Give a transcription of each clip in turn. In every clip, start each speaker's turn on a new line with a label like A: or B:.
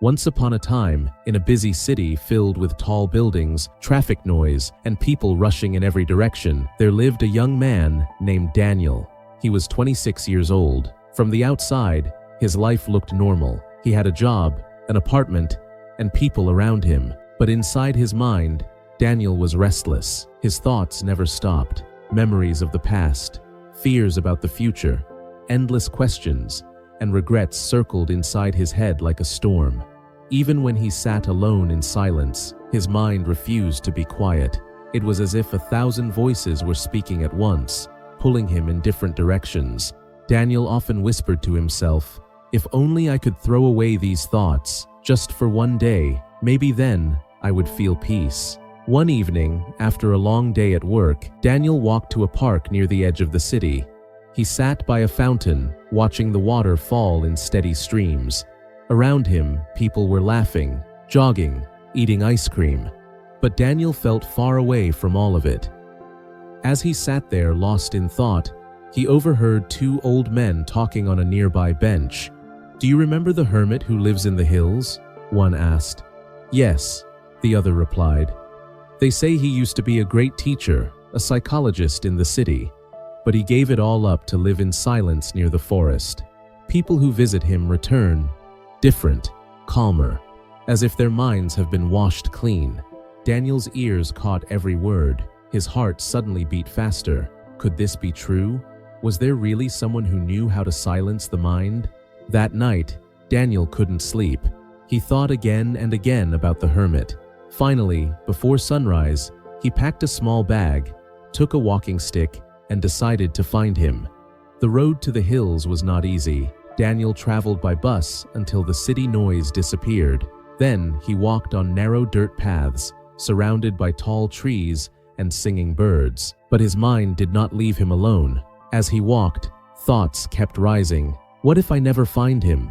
A: Once upon a time, in a busy city filled with tall buildings, traffic noise, and people rushing in every direction, there lived a young man named Daniel. He was 26 years old. From the outside, his life looked normal. He had a job, an apartment, and people around him. But inside his mind, Daniel was restless. His thoughts never stopped. Memories of the past, fears about the future, endless questions, and regrets circled inside his head like a storm. Even when he sat alone in silence, his mind refused to be quiet. It was as if 1,000 voices were speaking at once, pulling him in different directions. Daniel often whispered to himself, "If only I could throw away these thoughts, just for one day, maybe then I would feel peace." One evening, after a long day at work, Daniel walked to a park near the edge of the city. He sat by a fountain, watching the water fall in steady streams. Around him, people were laughing, jogging, eating ice cream. But Daniel felt far away from all of it. As he sat there lost in thought, he overheard 2 old men talking on a nearby bench. "Do you remember the hermit who lives in the hills?" one asked. "Yes," the other replied. "They say he used to be a great teacher, a psychologist in the city. But he gave it all up to live in silence near the forest. People who visit him return, different, calmer, as if their minds have been washed clean." Daniel's ears caught every word. His heart suddenly beat faster. Could this be true? Was there really someone who knew how to silence the mind? That night, Daniel couldn't sleep. He thought again and again about the hermit. Finally, before sunrise, he packed a small bag, took a walking stick, and decided to find him. The road to the hills was not easy. Daniel traveled by bus until the city noise disappeared. Then he walked on narrow dirt paths, surrounded by tall trees and singing birds. But his mind did not leave him alone. As he walked, thoughts kept rising. What if I never find him?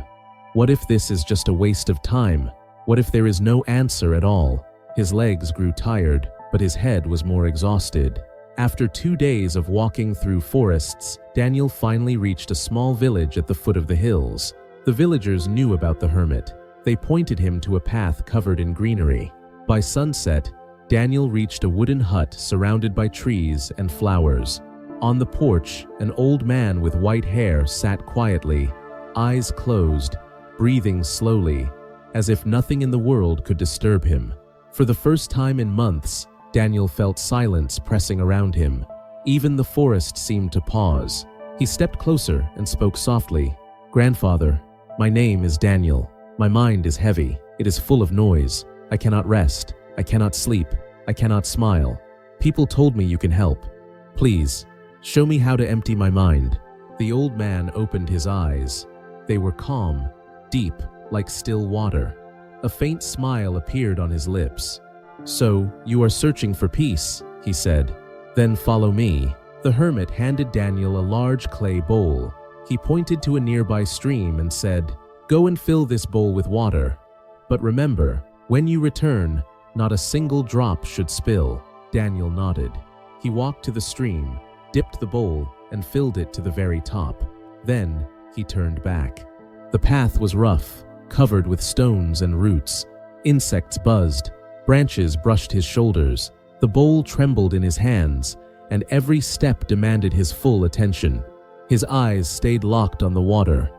A: What if this is just a waste of time? What if there is no answer at all? His legs grew tired, but his head was more exhausted. After 2 days of walking through forests, Daniel finally reached a small village at the foot of the hills. The villagers knew about the hermit. They pointed him to a path covered in greenery. By sunset, Daniel reached a wooden hut surrounded by trees and flowers. On the porch, an old man with white hair sat quietly, eyes closed, breathing slowly, as if nothing in the world could disturb him. For the first time in months, Daniel felt silence pressing around him. Even the forest seemed to pause. He stepped closer and spoke softly. "Grandfather, my name is Daniel. My mind is heavy. It is full of noise. I cannot rest. I cannot sleep. I cannot smile. People told me you can help. Please, show me how to empty my mind." The old man opened his eyes. They were calm, deep, like still water. A faint smile appeared on his lips. "So, you are searching for peace," he said. "Then follow me." The hermit handed Daniel a large clay bowl. He pointed to a nearby stream and said, "Go and fill this bowl with water. But remember, when you return, not a single drop should spill." Daniel nodded. He walked to the stream, dipped the bowl, and filled it to the very top. Then, he turned back. The path was rough, covered with stones and roots. Insects buzzed. Branches brushed his shoulders. The bowl trembled in his hands, and every step demanded his full attention. His eyes stayed locked on the water.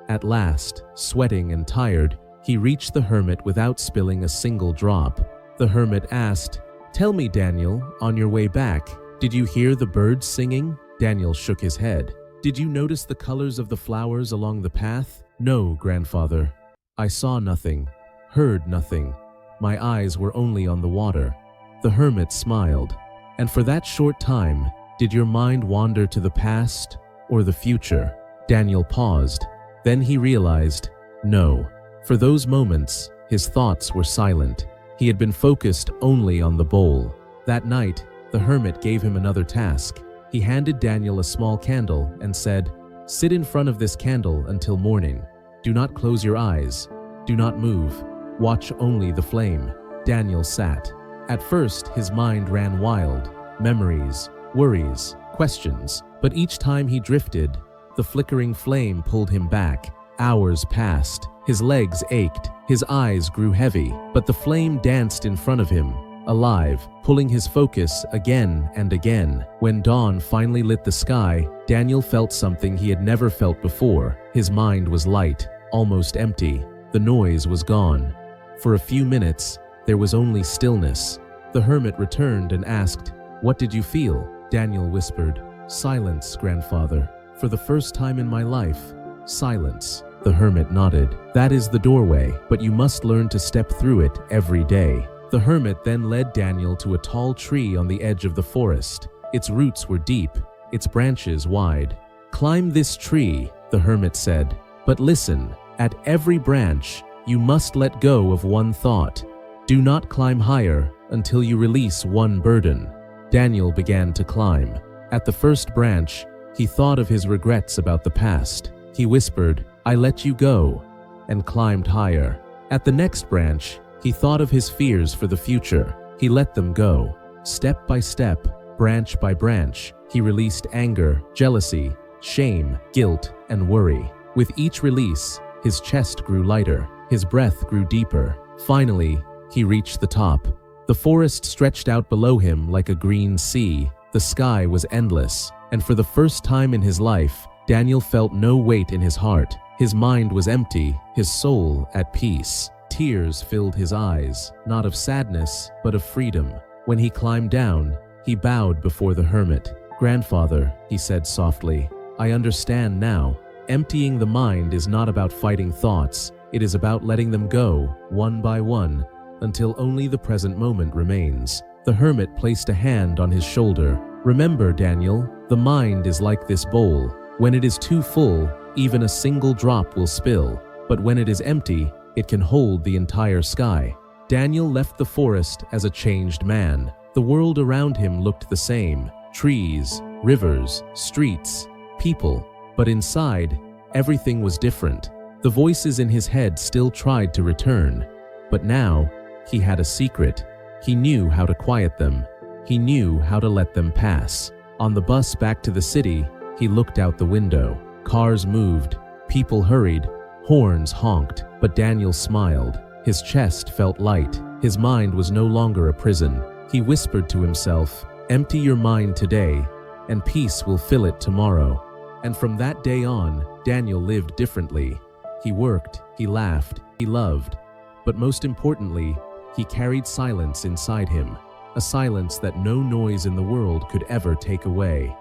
A: At last, sweating and tired, he reached the hermit without spilling a single drop. The hermit asked, "Tell me, Daniel, on your way back, did you hear the birds singing?" Daniel shook his head. "Did you notice the colors of the flowers along the path?" "No, grandfather. I saw nothing, heard nothing. My eyes were only on the water." The hermit smiled. "And for that short time, did your mind wander to the past or the future?" Daniel paused. Then he realized, no. For those moments, his thoughts were silent. He had been focused only on the bowl. That night, the hermit gave him another task. He handed Daniel a small candle and said, "Sit in front of this candle until morning. Do not close your eyes. Do not move. Watch only the flame." Daniel sat. At first, his mind ran wild. Memories, worries, questions. But each time he drifted, the flickering flame pulled him back. Hours passed, His legs ached, his eyes grew heavy, but the flame danced in front of him, alive, pulling his focus again and again. When dawn finally lit the sky, Daniel felt something he had never felt before. His mind was light, almost empty. The noise was gone. For a few minutes, there was only stillness. The hermit returned and asked, "What did you feel?" Daniel whispered, "Silence, grandfather. For the first time in my life, silence." The hermit nodded. "That is the doorway, but you must learn to step through it every day." The hermit then led Daniel to a tall tree on the edge of the forest. Its roots were deep, its branches wide. "Climb this tree," the hermit said. "But listen, at every branch, you must let go of one thought. Do not climb higher until you release one burden." Daniel began to climb. At the first branch, he thought of his regrets about the past. He whispered, "I let you go," and climbed higher. At the next branch, he thought of his fears for the future. He let them go. Step by step, branch by branch, he released anger, jealousy, shame, guilt, and worry. With each release, his chest grew lighter, his breath grew deeper. Finally, he reached the top. The forest stretched out below him like a green sea. The sky was endless, and for the first time in his life, Daniel felt no weight in his heart. His mind was empty, his soul at peace. Tears filled his eyes, not of sadness, but of freedom. When he climbed down, he bowed before the hermit. "Grandfather," he said softly, "I understand now. Emptying the mind is not about fighting thoughts. It is about letting them go, one by one, until only the present moment remains." The hermit placed a hand on his shoulder. "Remember, Daniel, the mind is like this bowl. When it is too full, even a single drop will spill. But when it is empty, it can hold the entire sky." Daniel left the forest as a changed man. The world around him looked the same: trees, rivers, streets, people. But inside, everything was different. The voices in his head still tried to return. But now, he had a secret. He knew how to quiet them. He knew how to let them pass. On the bus back to the city, he looked out the window. Cars moved, people hurried, horns honked, but Daniel smiled. His chest felt light. His mind was no longer a prison. He whispered to himself, "Empty your mind today, and peace will fill it tomorrow." And from that day on, Daniel lived differently. He worked, he laughed, he loved. But most importantly, he carried silence inside him, a silence that no noise in the world could ever take away.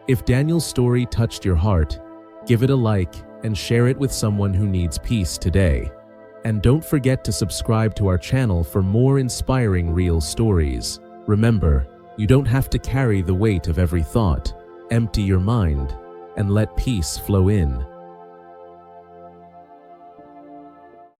A: If Daniel's story touched your heart, give it a like and share it with someone who needs peace today. And don't forget to subscribe to our channel for more inspiring real stories. Remember, you don't have to carry the weight of every thought. Empty your mind and let peace flow in.